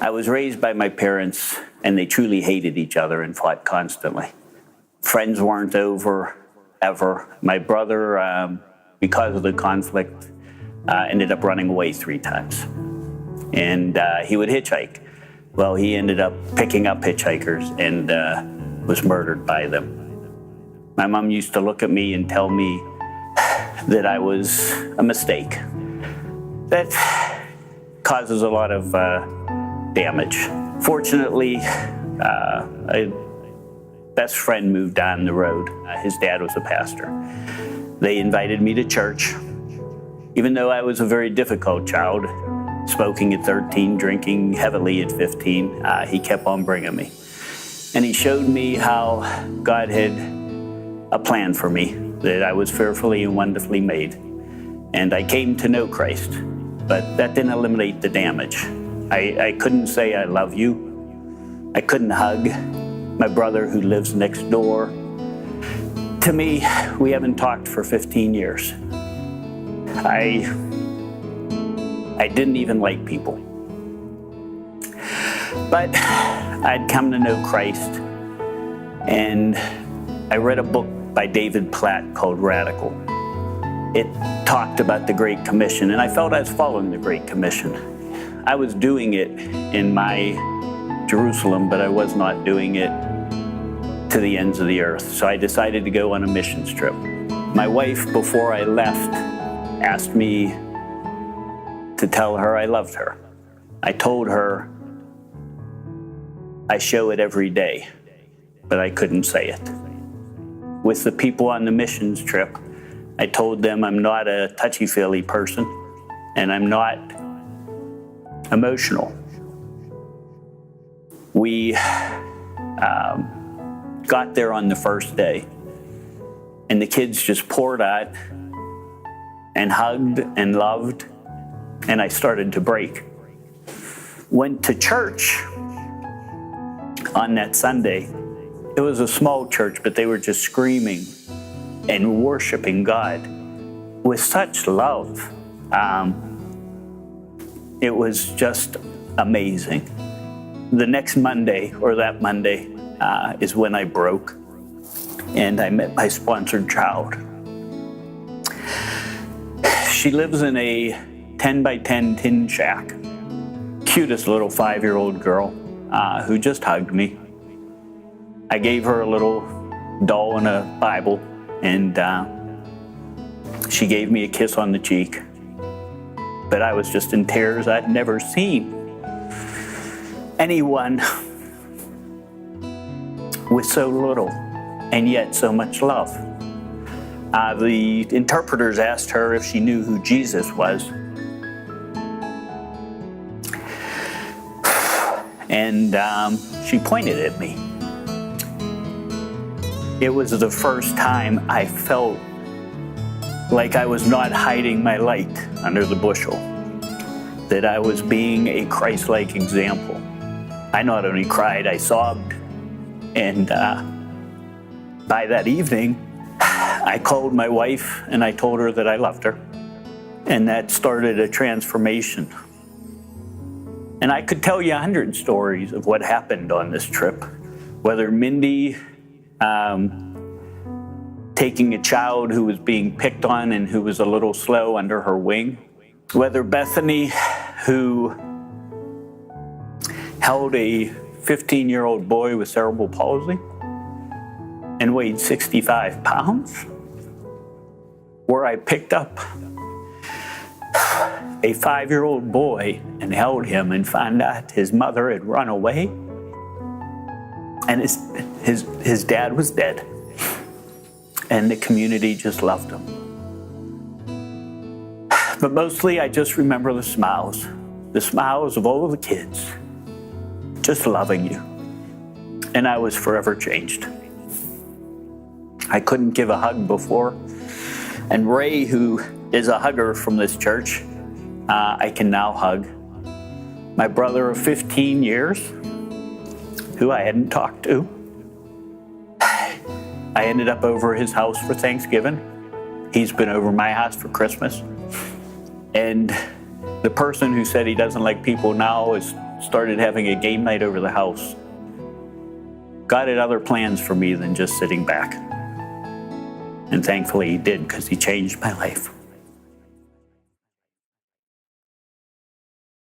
I was raised by my parents, and they truly hated each other and fought constantly. Friends weren't over, ever. My brother, because of the conflict, ended up running away 3 times. And he would hitchhike. Well, he ended up picking up hitchhikers and was murdered by them. My mom used to look at me and tell me that I was a mistake. That causes a lot of damage. Fortunately, a best friend moved down the road. His dad was a pastor. They invited me to church. Even though I was a very difficult child, smoking at 13, drinking heavily at 15, he kept on bringing me. And he showed me how God had a plan for me, that I was fearfully and wonderfully made. And I came to know Christ, but that didn't eliminate the damage. I couldn't say I love you. I couldn't hug my brother who lives next door. To me, we haven't talked for 15 years. I didn't even like people. But I'd come to know Christ, and I read a book by David Platt called Radical. It talked about the Great Commission, and I felt I was following the Great Commission. I was doing it in my Jerusalem, but I was not doing it to the ends of the earth. So I decided to go on a missions trip. My wife, before I left, asked me to tell her I loved her. I told her I show it every day, but I couldn't say it. With the people on the missions trip, I told them I'm not a touchy-feely person, and I'm not emotional. We got there on the first day, and the kids just poured out and hugged and loved, and I started to break. Went to church on that Sunday. It was a small church, but they were just screaming and worshiping God with such love. It was just amazing. The next Monday, or that Monday, is when I broke, and I met my sponsored child. She lives in a 10 by 10 tin shack. Cutest little 5-year-old girl who just hugged me. I gave her a little doll and a Bible, and she gave me a kiss on the cheek. But I was just in tears. I'd never seen anyone with so little and yet so much love. The interpreters asked her if she knew who Jesus was. And she pointed at me. It was the first time I felt like I was not hiding my light under the bushel, that I was being a Christ-like example. I not only cried, I sobbed. And by that evening, I called my wife and I told her that I loved her. And that started a transformation. And I could tell you 100 stories of what happened on this trip, whether Mindy taking a child who was being picked on and who was a little slow under her wing, whether Bethany, who held a 15-year-old boy with cerebral palsy and weighed 65 pounds, where I picked up a 5-year-old boy and held him and found out his mother had run away and his dad was dead, and the community just loved him. But mostly I just remember the smiles of all of the kids just loving you. And I was forever changed. I couldn't give a hug before. And Ray, who is a hugger from this church, I can now hug. My brother of 15 years, who I hadn't talked to. I ended up over his house for Thanksgiving. He's been over my house for Christmas. And the person who said he doesn't like people now is started having a game night over the house, God had other plans for me than just sitting back. And thankfully he did, because he changed my life.